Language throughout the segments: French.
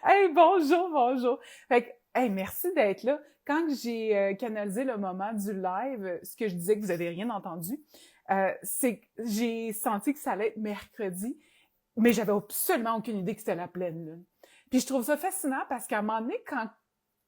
Hey, bonjour, bonjour. Fait que, hey, merci d'être là. Quand j'ai canalisé le moment du live, ce que je disais que vous avez rien entendu, c'est que j'ai senti que ça allait être mercredi, mais j'avais absolument aucune idée que c'était la pleine lune. Puis je trouve ça fascinant parce qu'à un moment donné, quand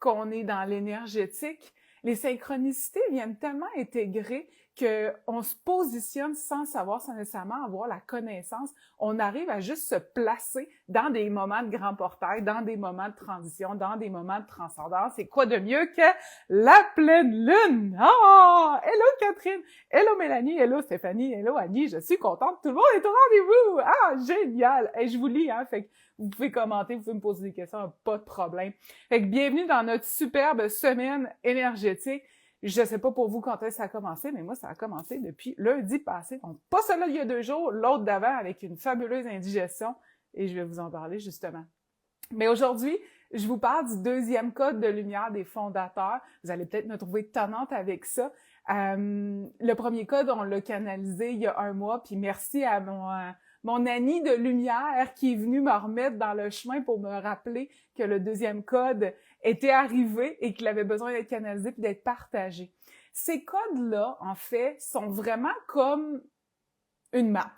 on est dans l'énergétique, les synchronicités viennent tellement intégrer qu'on se positionne sans savoir, sans nécessairement avoir la connaissance. On arrive à juste se placer dans des moments de grand portail, dans des moments de transition, dans des moments de transcendance. C'est quoi de mieux que la pleine lune? Ah! Hello Catherine! Hello Mélanie! Hello Stéphanie! Hello Annie! Je suis contente. Tout le monde est au rendez-vous! Ah! Génial! Et je vous lis, hein? Fait que vous pouvez commenter, vous pouvez me poser des questions, pas de problème. Fait que bienvenue dans notre superbe semaine énergétique. Je sais pas pour vous quand est-ce que ça a commencé, mais moi, ça a commencé depuis lundi passé. Donc, pas celle-là il y a 2 jours, l'autre d'avant avec une fabuleuse indigestion. Et je vais vous en parler justement. Mais aujourd'hui, je vous parle du deuxième code de lumière des fondateurs. Vous allez peut-être me trouver tannante avec ça. Le premier code, on l'a canalisé il y a 1 mois, puis merci à mon Annie de lumière qui est venue me remettre dans le chemin pour me rappeler que le deuxième code était arrivé et qu'il avait besoin d'être canalisé puis d'être partagé. Ces codes-là, en fait, sont vraiment comme une map.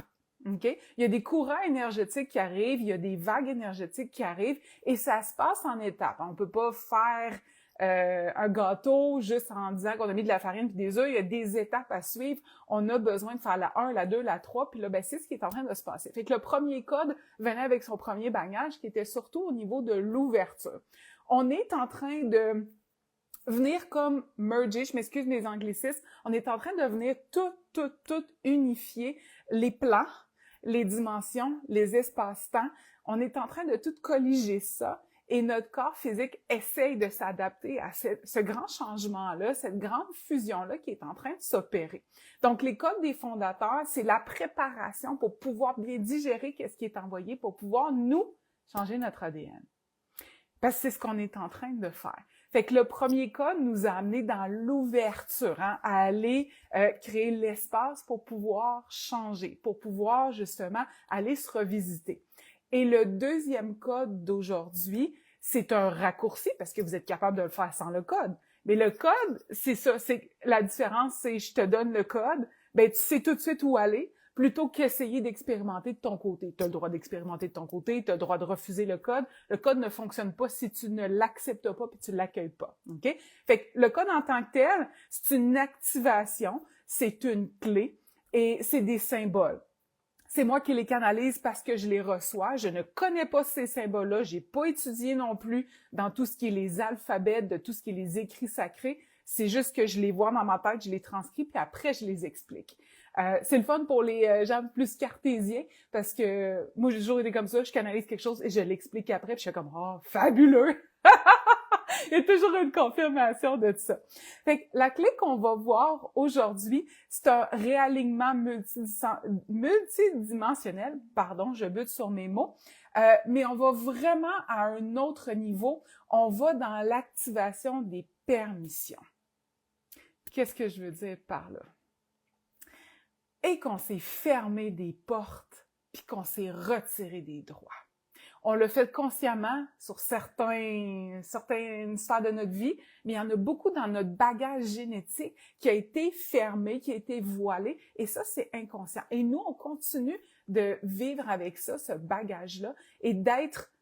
Okay? Il y a des courants énergétiques qui arrivent, il y a des vagues énergétiques qui arrivent et ça se passe en étapes. On peut pas faire un gâteau juste en disant qu'on a mis de la farine puis des œufs. Il y a des étapes à suivre. On a besoin de faire la 1, la 2, la 3, puis là, ben, c'est ce qui est en train de se passer. Fait que le premier code venait avec son premier bagage qui était surtout au niveau de l'ouverture. On est en train de venir comme merger, je m'excuse mes anglicismes, on est en train de venir tout unifier les plans, les dimensions, les espaces-temps. On est en train de tout colliger ça et notre corps physique essaye de s'adapter à ce grand changement-là, cette grande fusion-là qui est en train de s'opérer. Donc, les codes des fondateurs, c'est la préparation pour pouvoir bien digérer qu'est-ce qui est envoyé, pour pouvoir nous changer notre ADN. Parce que c'est ce qu'on est en train de faire. Fait que le premier code nous a amené dans l'ouverture, hein, à aller créer l'espace pour pouvoir changer, pour pouvoir justement aller se revisiter. Et le deuxième code d'aujourd'hui, c'est un raccourci parce que vous êtes capable de le faire sans le code. Mais le code, c'est ça, c'est la différence, c'est je te donne le code, ben tu sais tout de suite où aller, plutôt qu'essayer d'expérimenter de ton côté. Tu as le droit d'expérimenter de ton côté, tu as le droit de refuser le code. Le code ne fonctionne pas si tu ne l'acceptes pas puis tu l'accueilles pas. OK? Fait que le code en tant que tel, c'est une activation, c'est une clé et c'est des symboles. C'est moi qui les canalise parce que je les reçois. Je ne connais pas ces symboles-là. J'ai pas étudié non plus dans tout ce qui est les alphabets, de tout ce qui est les écrits sacrés. C'est juste que je les vois dans ma tête, je les transcris, puis après, je les explique. C'est le fun pour les gens plus cartésiens, parce que moi, j'ai toujours été comme ça, je canalise quelque chose et je l'explique après, puis je suis comme « Oh, fabuleux! » Il y a toujours une confirmation de ça. Fait que la clé qu'on va voir aujourd'hui, c'est un réalignement multidimensionnel. Pardon, je bute sur mes mots. Mais on va vraiment à un autre niveau. On va dans l'activation des permissions. Qu'est-ce que je veux dire par là? Et qu'on s'est fermé des portes, puis qu'on s'est retiré des droits. On le fait consciemment sur certaines sphères de notre vie, mais il y en a beaucoup dans notre bagage génétique qui a été fermé, qui a été voilé, et ça, c'est inconscient. Et nous, on continue de vivre avec ça, ce bagage-là, et d'être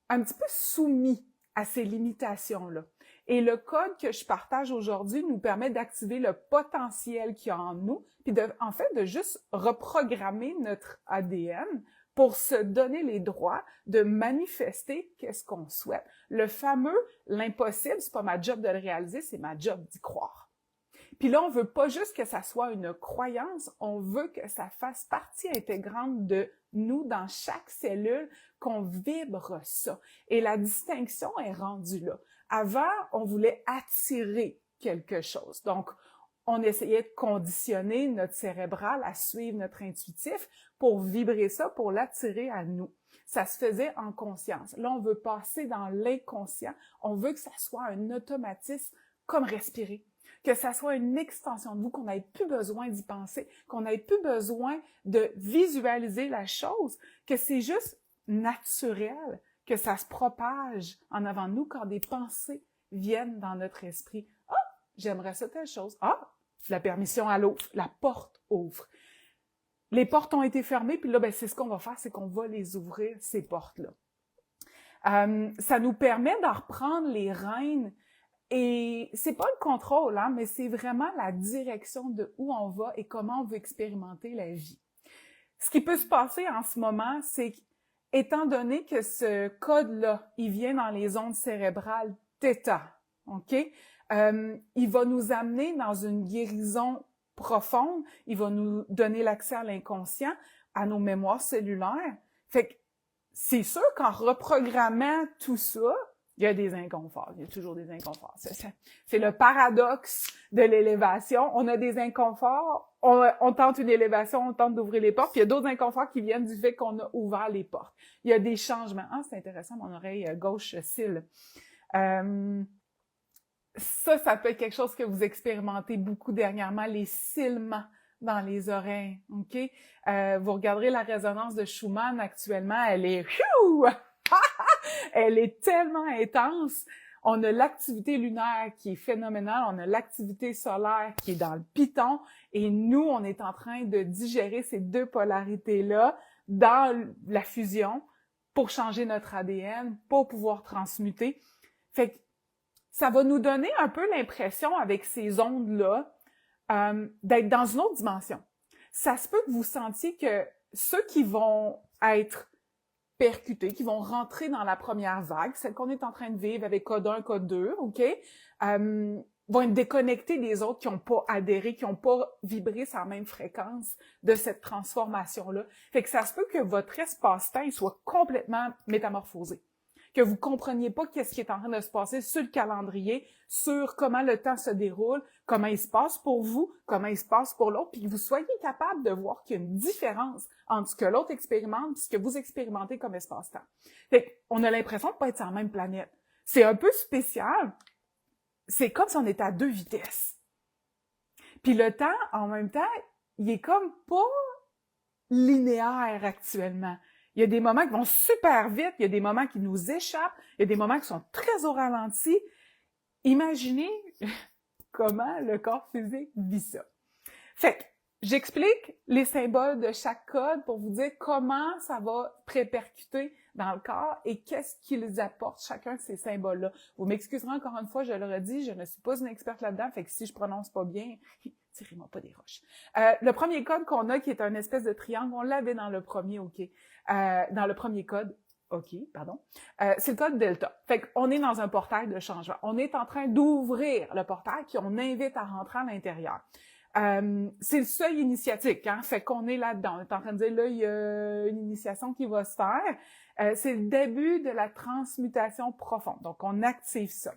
un petit peu soumis à ces limitations-là. Et le code que je partage aujourd'hui nous permet d'activer le potentiel qu'il y a en nous, puis en fait, de juste reprogrammer notre ADN pour se donner les droits de manifester qu'est-ce qu'on souhaite. Le fameux, l'impossible, c'est pas ma job de le réaliser, c'est ma job d'y croire. Puis là, on veut pas juste que ça soit une croyance, on veut que ça fasse partie intégrante de nous, dans chaque cellule, qu'on vibre ça. Et la distinction est rendue là. Avant, on voulait attirer quelque chose. Donc, on essayait de conditionner notre cérébral à suivre notre intuitif pour vibrer ça, pour l'attirer à nous. Ça se faisait en conscience. Là, on veut passer dans l'inconscient. On veut que ça soit un automatisme comme respirer. Que ça soit une extension de vous, qu'on n'ait plus besoin d'y penser, qu'on n'ait plus besoin de visualiser la chose, que c'est juste naturel, que ça se propage en avant de nous quand des pensées viennent dans notre esprit. « Ah, j'aimerais ça telle chose. Ah, la permission à l'autre, la porte ouvre. » Les portes ont été fermées, puis là, ben, c'est ce qu'on va faire, c'est qu'on va les ouvrir, ces portes-là. Ça nous permet d'en reprendre les rênes. Et c'est pas le contrôle, hein, mais c'est vraiment la direction de où on va et comment on veut expérimenter la vie. Ce qui peut se passer en ce moment, c'est qu'étant donné que ce code-là, il vient dans les ondes cérébrales θ, OK? Il va nous amener dans une guérison profonde, il va nous donner l'accès à l'inconscient, à nos mémoires cellulaires. Fait que c'est sûr qu'en reprogrammant tout ça, il y a des inconforts. Il y a toujours des inconforts. C'est le paradoxe de l'élévation. On a des inconforts, on tente une élévation, on tente d'ouvrir les portes, puis il y a d'autres inconforts qui viennent du fait qu'on a ouvert les portes. Il y a des changements. Ah, c'est intéressant, mon oreille gauche cille. Ça peut être quelque chose que vous expérimentez beaucoup dernièrement, les cîlements dans les oreilles, OK? Vous regarderez la résonance de Schumann actuellement, elle est... Elle est tellement intense. On a l'activité lunaire qui est phénoménale, on a l'activité solaire qui est dans le piton, et nous, on est en train de digérer ces deux polarités-là dans la fusion pour changer notre ADN, pour pouvoir transmuter. Fait que ça va nous donner un peu l'impression, avec ces ondes-là, d'être dans une autre dimension. Ça se peut que vous sentiez que ceux qui vont être percutés, qui vont rentrer dans la première vague, celle qu'on est en train de vivre avec code 1, code 2, OK? Vont être déconnectés des autres qui n'ont pas adhéré, qui n'ont pas vibré sur la même fréquence de cette transformation-là. Fait que ça se peut que votre espace-temps soit complètement métamorphosé. Que vous compreniez pas qu'est-ce qui est en train de se passer sur le calendrier, sur comment le temps se déroule, comment il se passe pour vous, comment il se passe pour l'autre, puis que vous soyez capable de voir qu'il y a une différence entre ce que l'autre expérimente et ce que vous expérimentez comme espace-temps. Fait qu'on a l'impression de pas être sur la même planète. C'est un peu spécial. C'est comme si on était à deux vitesses. Puis le temps, en même temps, il est comme pas linéaire actuellement. Il y a des moments qui vont super vite, il y a des moments qui nous échappent, il y a des moments qui sont très au ralenti. Imaginez comment le corps physique vit ça. Fait que j'explique les symboles de chaque code pour vous dire comment ça va répercuter dans le corps et qu'est-ce qu'ils apportent, chacun de ces symboles-là. Vous m'excuserez encore une fois, je le redis, je ne suis pas une experte là-dedans, fait que si je prononce pas bien, tirez-moi pas des roches. Le premier code qu'on a, qui est un espèce de triangle, on l'avait dans le premier, OK. Dans le premier code, OK, pardon, c'est le code delta. Fait qu'on est dans un portail de changement. On est en train d'ouvrir le portail, puis on invite à rentrer à l'intérieur. C'est le seuil initiatique, hein, fait qu'on est là-dedans. On est en train de dire, là, il y a une initiation qui va se faire. C'est le début de la transmutation profonde. Donc, on active ça.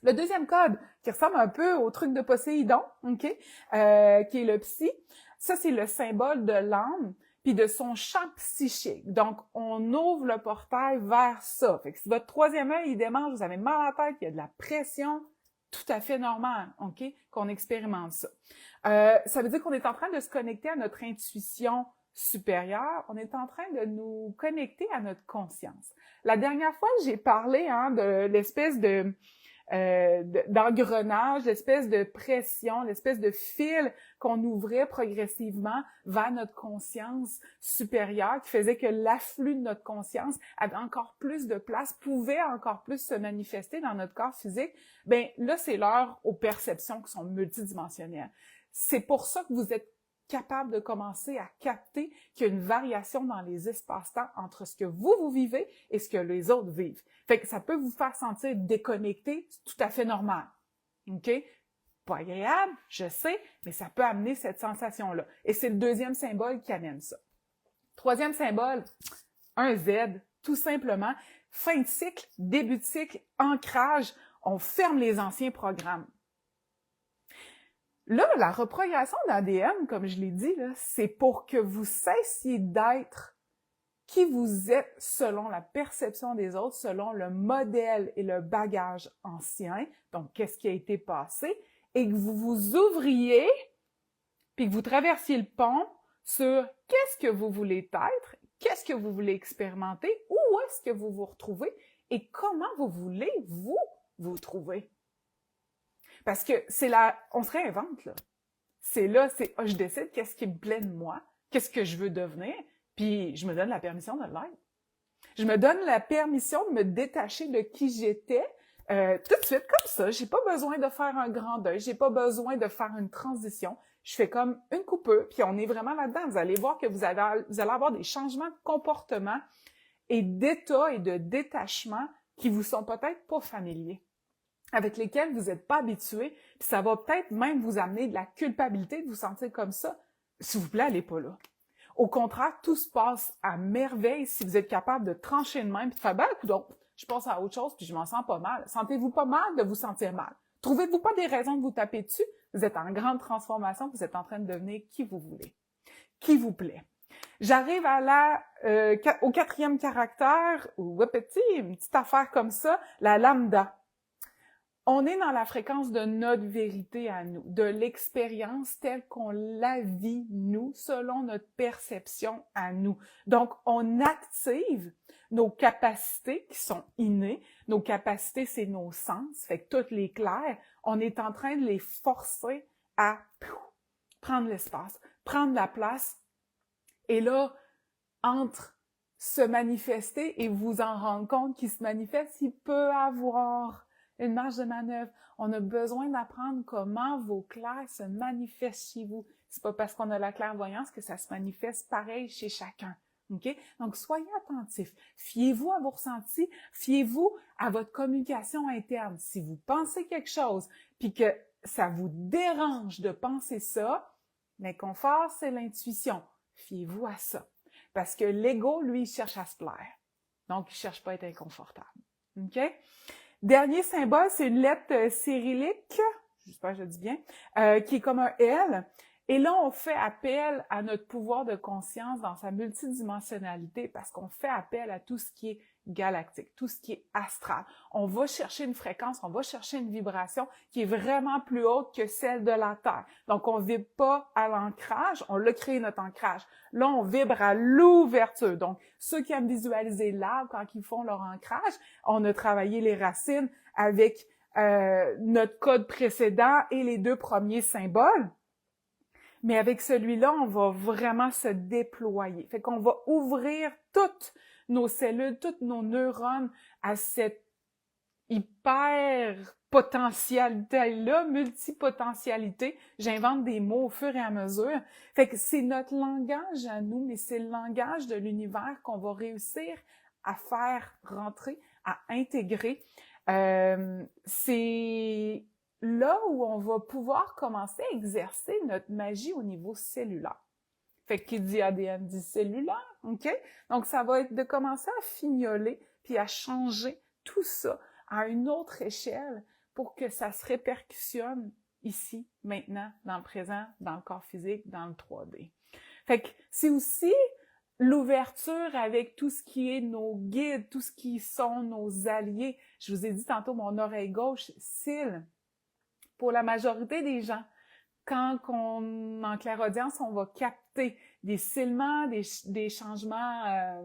Le deuxième code, qui ressemble un peu au truc de Poséidon, OK, qui est le psy, ça, c'est le symbole de l'âme puis de son champ psychique. Donc, on ouvre le portail vers ça. Fait que si votre troisième œil, il démange, vous avez mal à la tête, il y a de la pression, tout à fait normal, OK, qu'on expérimente ça. Ça veut dire qu'on est en train de se connecter à notre intuition supérieure, on est en train de nous connecter à notre conscience. La dernière fois, j'ai parlé de l'espèce d'engrenage, l'espèce de pression, l'espèce de fil qu'on ouvrait progressivement vers notre conscience supérieure, qui faisait que l'afflux de notre conscience avait encore plus de place, pouvait encore plus se manifester dans notre corps physique. Ben là, c'est l'heure aux perceptions qui sont multidimensionnelles. C'est pour ça que vous êtes capable de commencer à capter qu'il y a une variation dans les espaces-temps entre ce que vous vivez et ce que les autres vivent. Fait que ça peut vous faire sentir déconnecté, c'est tout à fait normal. OK? Pas agréable, je sais, mais ça peut amener cette sensation-là. Et c'est le deuxième symbole qui amène ça. Troisième symbole, un Z, tout simplement. Fin de cycle, début de cycle, ancrage, on ferme les anciens programmes. Là, la reprogrammation d'ADN, comme je l'ai dit, c'est pour que vous cessiez d'être qui vous êtes selon la perception des autres, selon le modèle et le bagage ancien, donc qu'est-ce qui a été passé, et que vous vous ouvriez, puis que vous traversiez le pont sur qu'est-ce que vous voulez être, qu'est-ce que vous voulez expérimenter, où est-ce que vous vous retrouvez et comment vous voulez vous trouver. Parce que on se réinvente, là. Je décide qu'est-ce qui me plaît de moi, qu'est-ce que je veux devenir, puis je me donne la permission de l'être. Je me donne la permission de me détacher de qui j'étais tout de suite, comme ça. J'ai pas besoin de faire un grand deuil, j'ai pas besoin de faire une transition. Je fais comme une coupure, puis on est vraiment là-dedans. Vous allez voir que vous allez avoir des changements de comportement et d'état et de détachement qui vous sont peut-être pas familiers, avec lesquels vous n'êtes pas habitués, puis ça va peut-être même vous amener de la culpabilité de vous sentir comme ça. S'il vous plaît, allez pas là. Au contraire, tout se passe à merveille si vous êtes capable de trancher de même puis de faire « ben, coudonc, je passe à autre chose puis je m'en sens pas mal ». Sentez-vous pas mal de vous sentir mal. Trouvez-vous pas des raisons de vous taper dessus? Vous êtes en grande transformation, vous êtes en train de devenir qui vous voulez, qui vous plaît. J'arrive au 4e caractère, ou une petite affaire comme ça, la lambda. On est dans la fréquence de notre vérité à nous, de l'expérience telle qu'on la vit, nous, selon notre perception à nous. Donc, on active nos capacités qui sont innées. Nos capacités, c'est nos sens, fait que toutes les clairs, on est en train de les forcer à prendre l'espace, prendre la place. Et là, entre se manifester et vous en rendre compte qu'il se manifeste, il peut avoir une marge de manœuvre. On a besoin d'apprendre comment vos clairs se manifestent chez vous. C'est pas parce qu'on a la clairvoyance que ça se manifeste pareil chez chacun. OK? Donc, soyez attentifs. Fiez-vous à vos ressentis. Fiez-vous à votre communication interne. Si vous pensez quelque chose, puis que ça vous dérange de penser ça, l'inconfort, c'est l'intuition. Fiez-vous à ça. Parce que l'ego, lui, il cherche à se plaire. Donc, il cherche pas à être inconfortable. OK? Dernier symbole, c'est une lettre cyrillique, j'espère que je le dis bien, qui est comme un L. Et là, on fait appel à notre pouvoir de conscience dans sa multidimensionnalité parce qu'on fait appel à tout ce qui est galactique, tout ce qui est astral. On va chercher une fréquence, on va chercher une vibration qui est vraiment plus haute que celle de la Terre. Donc, on vibre pas à l'ancrage, on l'a créé notre ancrage. Là, on vibre à l'ouverture. Donc, ceux qui aiment visualiser l'arbre quand ils font leur ancrage, on a travaillé les racines avec notre code précédent et les 2 premiers symboles. Mais avec celui-là, on va vraiment se déployer. Fait qu'on va ouvrir toutes nos cellules, toutes nos neurones à cette hyper potentialité-là, multipotentialité. J'invente des mots au fur et à mesure. Fait que c'est notre langage à nous, mais c'est le langage de l'univers qu'on va réussir à faire rentrer, à intégrer. C'est là où on va pouvoir commencer à exercer notre magie au niveau cellulaire. Fait que qui dit ADN dit cellulaire, OK? Donc, ça va être de commencer à fignoler puis à changer tout ça à une autre échelle pour que ça se répercussionne ici, maintenant, dans le présent, dans le corps physique, dans le 3D. Fait que c'est aussi l'ouverture avec tout ce qui est nos guides, tout ce qui sont nos alliés. Je vous ai dit tantôt, mon oreille gauche, cils. Pour la majorité des gens, quand en clairaudience, on va capter des cîlements, des changements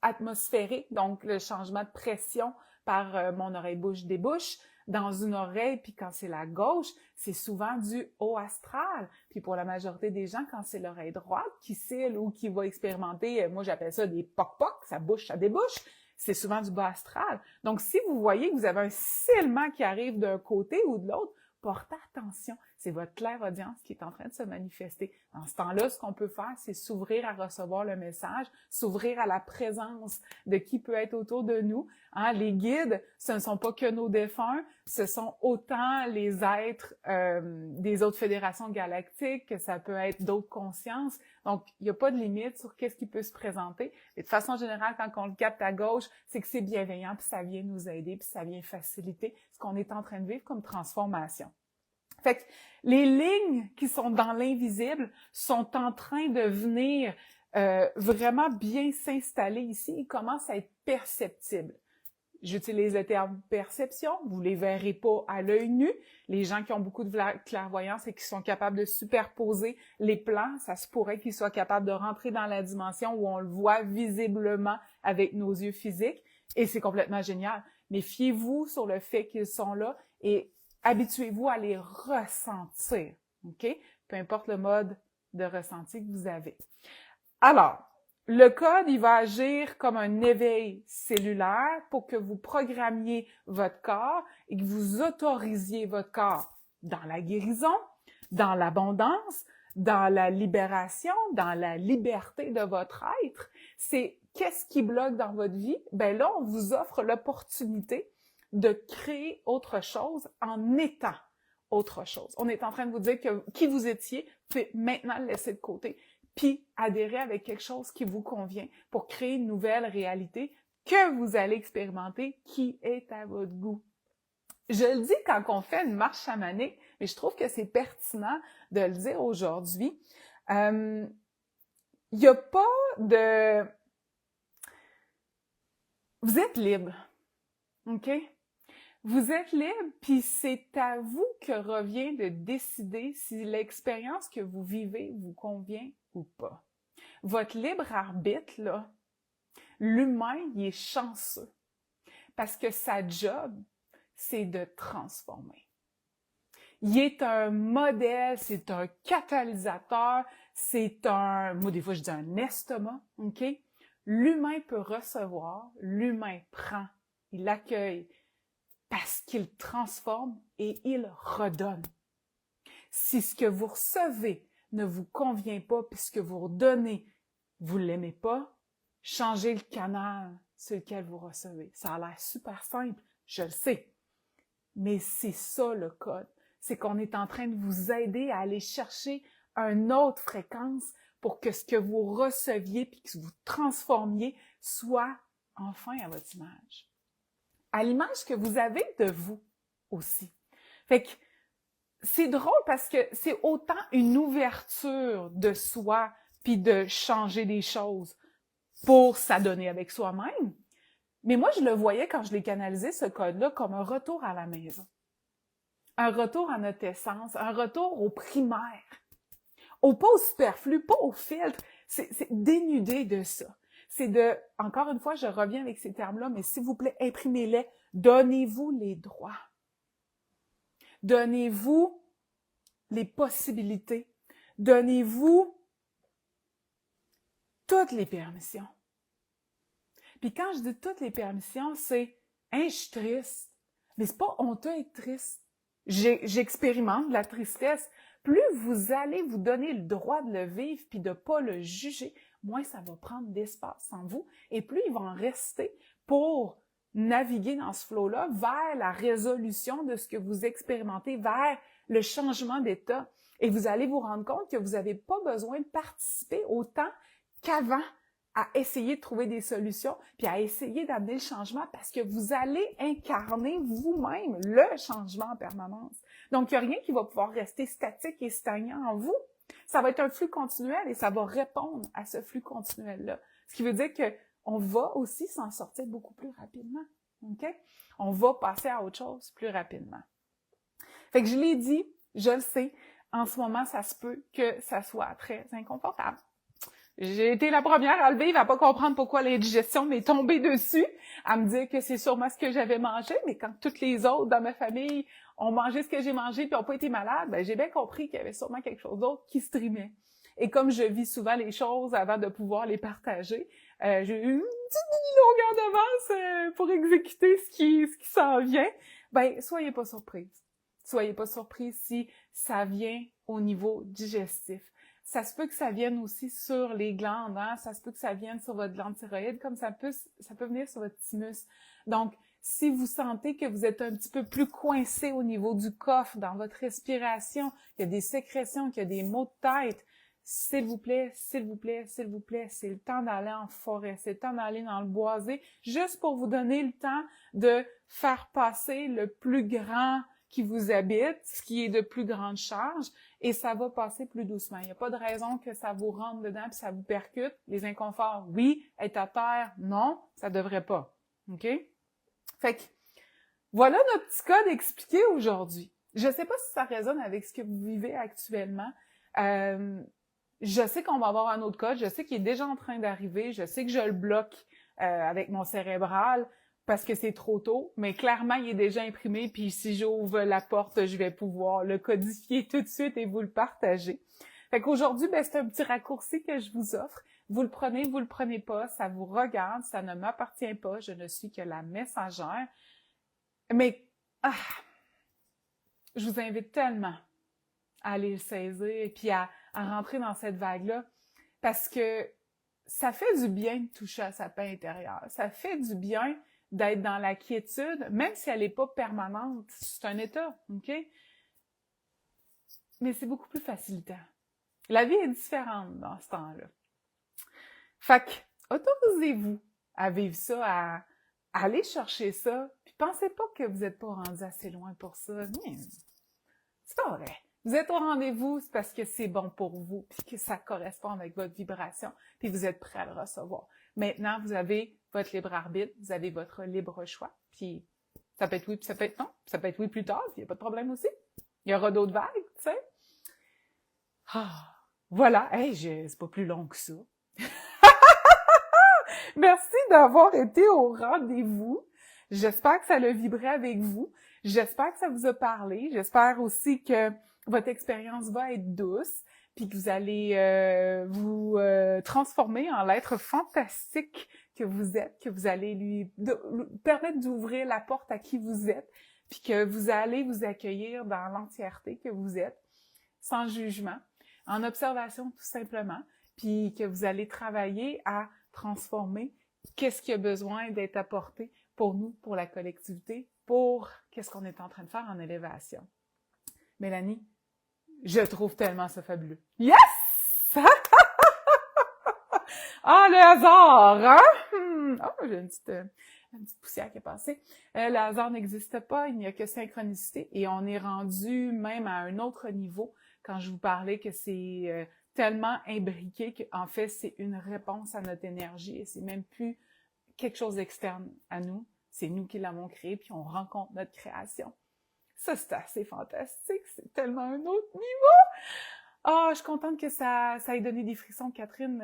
atmosphériques, donc le changement de pression par mon oreille-bouche-débouche dans une oreille, puis quand c'est la gauche, c'est souvent du haut astral. Puis pour la majorité des gens, quand c'est l'oreille droite qui cille ou qui va expérimenter, moi j'appelle ça des poc-poc, ça bouche, ça débouche, c'est souvent du bas astral. Donc si vous voyez que vous avez un cîlement qui arrive d'un côté ou de l'autre, portez attention, c'est votre clairaudience qui est en train de se manifester. Dans ce temps-là, ce qu'on peut faire, c'est s'ouvrir à recevoir le message, s'ouvrir à la présence de qui peut être autour de nous. Hein, les guides, ce ne sont pas que nos défunts, ce sont autant les êtres des autres fédérations galactiques, que ça peut être d'autres consciences. Donc, il n'y a pas de limite sur qu'est-ce qui peut se présenter. Et de façon générale, quand on le capte à gauche, c'est que c'est bienveillant, puis ça vient nous aider, puis ça vient faciliter ce qu'on est en train de vivre comme transformation. Fait que les lignes qui sont dans l'invisible sont en train de venir vraiment bien s'installer ici. Ils commencent à être perceptibles. J'utilise le terme perception. Vous les verrez pas à l'œil nu. Les gens qui ont beaucoup de clairvoyance et qui sont capables de superposer les plans, ça se pourrait qu'ils soient capables de rentrer dans la dimension où on le voit visiblement avec nos yeux physiques. Et c'est complètement génial. Mais fiez-vous sur le fait qu'ils sont là et habituez-vous à les ressentir. OK? Peu importe le mode de ressenti que vous avez. Alors, le code, il va agir comme un éveil cellulaire pour que vous programmiez votre corps et que vous autorisiez votre corps dans la guérison, dans l'abondance, dans la libération, dans la liberté de votre être. C'est qu'est-ce qui bloque dans votre vie? Ben là, on vous offre l'opportunité de créer autre chose en étant autre chose. On est en train de vous dire que qui vous étiez, vous pouvez maintenant le laisser de côté, puis adhérer avec quelque chose qui vous convient pour créer une nouvelle réalité que vous allez expérimenter qui est à votre goût. Je le dis quand on fait une marche chamanique, mais je trouve que c'est pertinent de le dire aujourd'hui. Il n'y a pas de... Vous êtes libre, OK? Vous êtes libre, puis c'est à vous que revient de décider si l'expérience que vous vivez vous convient ou pas. Votre libre arbitre, là, l'humain, il est chanceux parce que sa job, c'est de transformer. Il est un modèle, c'est un catalyseur, c'est un, moi des fois je dis un estomac, OK? L'humain peut recevoir, l'humain prend, il accueille, parce qu'il transforme et il redonne. Si ce que vous recevez ne vous convient pas, puis ce que vous redonnez, vous l'aimez pas, changez le canal sur lequel vous recevez. Ça a l'air super simple, je le sais. Mais c'est ça le code. C'est qu'on est en train de vous aider à aller chercher une autre fréquence pour que ce que vous receviez puis que vous transformiez soit enfin à votre image. À l'image que vous avez de vous aussi. Fait que c'est drôle parce que c'est autant une ouverture de soi puis de changer des choses pour s'adonner avec soi-même. Mais moi, je le voyais quand je l'ai canalisé, ce code-là, comme un retour à la maison. Un retour à notre essence, un retour au primaire. Pas au superflu, pas au filtre. C'est dénudé de ça. C'est de, encore une fois, je reviens avec ces termes-là, mais s'il vous plaît, imprimez-les. Donnez-vous les droits. Donnez-vous les possibilités. Donnez-vous toutes les permissions. Puis quand je dis toutes les permissions, c'est « Hein, je suis triste ». Mais c'est pas honteux d'être triste. J'expérimente de la tristesse. Plus vous allez vous donner le droit de le vivre puis de pas le juger, moins ça va prendre d'espace en vous et plus il va en rester pour naviguer dans ce flot-là vers la résolution de ce que vous expérimentez, vers le changement d'état. Et vous allez vous rendre compte que vous n'avez pas besoin de participer autant qu'avant à essayer de trouver des solutions, puis à essayer d'amener le changement parce que vous allez incarner vous-même le changement en permanence. Donc, il n'y a rien qui va pouvoir rester statique et stagnant en vous. Ça va être un flux continuel et ça va répondre à ce flux continuel-là. Ce qui veut dire que on va aussi s'en sortir beaucoup plus rapidement. OK? On va passer à autre chose plus rapidement. Fait que je l'ai dit, je le sais, en ce moment, ça se peut que ça soit très inconfortable. J'ai été la première à le vivre, à pas comprendre pourquoi l'indigestion m'est tombée dessus, à me dire que c'est sûrement ce que j'avais mangé, mais quand toutes les autres dans ma famille ont mangé ce que j'ai mangé puis n'ont pas été malades, ben j'ai bien compris qu'il y avait sûrement quelque chose d'autre qui streamait. Et comme je vis souvent les choses avant de pouvoir les partager, j'ai eu une petite longueur d'avance pour exécuter ce qui s'en vient. Ben, soyez pas surprise. Soyez pas surprise si ça vient au niveau digestif. Ça se peut que ça vienne aussi sur les glandes, hein? Ça se peut que ça vienne sur votre glande thyroïde, comme ça peut venir sur votre thymus. Donc, si vous sentez que vous êtes un petit peu plus coincé au niveau du coffre, dans votre respiration, qu'il y a des sécrétions, qu'il y a des maux de tête, s'il vous plaît, s'il vous plaît, s'il vous plaît, c'est le temps d'aller en forêt, c'est le temps d'aller dans le boisé, juste pour vous donner le temps de faire passer le plus grand qui vous habite, ce qui est de plus grande charge, et ça va passer plus doucement. Il n'y a pas de raison que ça vous rentre dedans puis ça vous percute. Les inconforts, oui. Être à terre, non, ça devrait pas. OK? Fait que, voilà notre petit code expliqué aujourd'hui. Je sais pas si ça résonne avec ce que vous vivez actuellement. Je sais qu'on va avoir un autre code, je sais qu'il est déjà en train d'arriver, je sais que je le bloque avec mon cérébral parce que c'est trop tôt, mais clairement, il est déjà imprimé, puis si j'ouvre la porte, je vais pouvoir le codifier tout de suite et vous le partager. Fait qu'aujourd'hui, c'est un petit raccourci que je vous offre. Vous le prenez pas, ça vous regarde, ça ne m'appartient pas, je ne suis que la messagère. Mais je vous invite tellement à aller le saisir et puis à rentrer dans cette vague-là parce que ça fait du bien de toucher à sa paix intérieure. Ça fait du bien d'être dans la quiétude, même si elle n'est pas permanente. C'est un état, OK? Mais c'est beaucoup plus facilitant. La vie est différente dans ce temps-là. Fait que, autorisez-vous à vivre ça, à aller chercher ça, puis pensez pas que vous n'êtes pas rendu assez loin pour ça. C'est pas vrai. Vous êtes au rendez-vous, c'est parce que c'est bon pour vous, puis que ça correspond avec votre vibration, puis vous êtes prêt à le recevoir. Maintenant, vous avez votre libre arbitre, vous avez votre libre choix, puis ça peut être oui, puis ça peut être non, puis ça peut être oui plus tard, puis il n'y a pas de problème aussi. Il y aura d'autres vagues, tu sais. Voilà, hey, c'est pas plus long que ça. Merci d'avoir été au rendez-vous. J'espère que ça l'a vibré avec vous. J'espère que ça vous a parlé. J'espère aussi que votre expérience va être douce, puis que vous allez vous transformer en l'être fantastique que vous êtes, que vous allez lui permettre d'ouvrir la porte à qui vous êtes, puis que vous allez vous accueillir dans l'entièreté que vous êtes, sans jugement, en observation tout simplement, puis que vous allez travailler à transformer qu'est-ce qui a besoin d'être apporté pour nous, pour la collectivité, pour qu'est-ce qu'on est en train de faire en élévation. Mélanie, je trouve tellement ça fabuleux. Yes! Ah, le hasard, hein? Oh, j'ai une petite poussière qui est passée. Le hasard n'existe pas, il n'y a que synchronicité et on est rendu même à un autre niveau quand je vous parlais que c'est tellement imbriqué qu'en fait, c'est une réponse à notre énergie et c'est même plus quelque chose d'externe à nous. C'est nous qui l'avons créé, puis on rencontre notre création. Ça, c'est assez fantastique. C'est tellement un autre niveau. Je suis contente que ça ait donné des frissons, Catherine.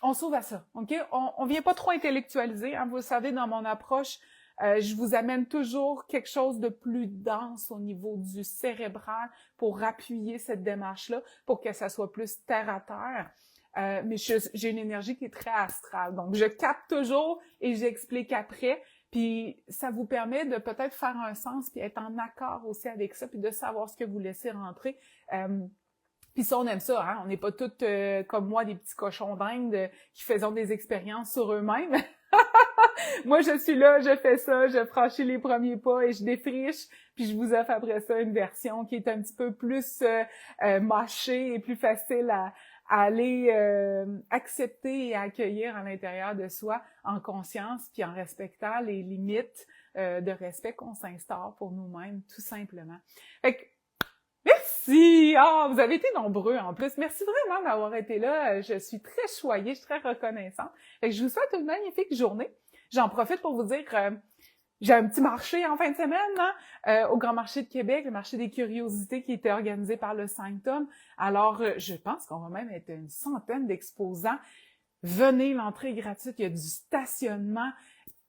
On s'ouvre à ça, OK? On vient pas trop intellectualiser. Hein? Vous le savez, dans mon approche, je vous amène toujours quelque chose de plus dense au niveau du cérébral pour appuyer cette démarche-là, pour que ça soit plus terre à terre. Mais j'ai une énergie qui est très astrale. Donc, je capte toujours et j'explique après. Puis, ça vous permet de peut-être faire un sens puis être en accord aussi avec ça puis de savoir ce que vous laissez rentrer. Puis ça, on aime ça, hein? On n'est pas toutes comme moi, des petits cochons dingues qui faisons des expériences sur eux-mêmes. Moi, je suis là, je fais ça, je franchis les premiers pas et je défriche, puis je vous offre après ça une version qui est un petit peu plus mâchée et plus facile à aller accepter et accueillir à l'intérieur de soi en conscience puis en respectant les limites de respect qu'on s'instaure pour nous-mêmes, tout simplement. Fait que, merci! Vous avez été nombreux en plus. Merci vraiment d'avoir été là. Je suis très choyée, je suis très reconnaissante. Fait que je vous souhaite une magnifique journée. J'en profite pour vous dire j'ai un petit marché en fin de semaine au Grand Marché de Québec, le marché des curiosités qui était organisé par le Sanctum. Alors, je pense qu'on va même être une centaine d'exposants. Venez, l'entrée est gratuite, il y a du stationnement.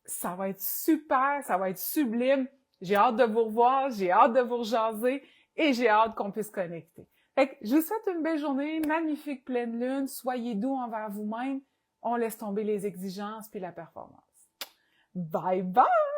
Ça va être super, ça va être sublime. J'ai hâte de vous revoir, j'ai hâte de vous rejaser et j'ai hâte qu'on puisse connecter. Fait que je vous souhaite une belle journée, magnifique pleine lune, soyez doux envers vous-même. On laisse tomber les exigences puis la performance. Bye bye!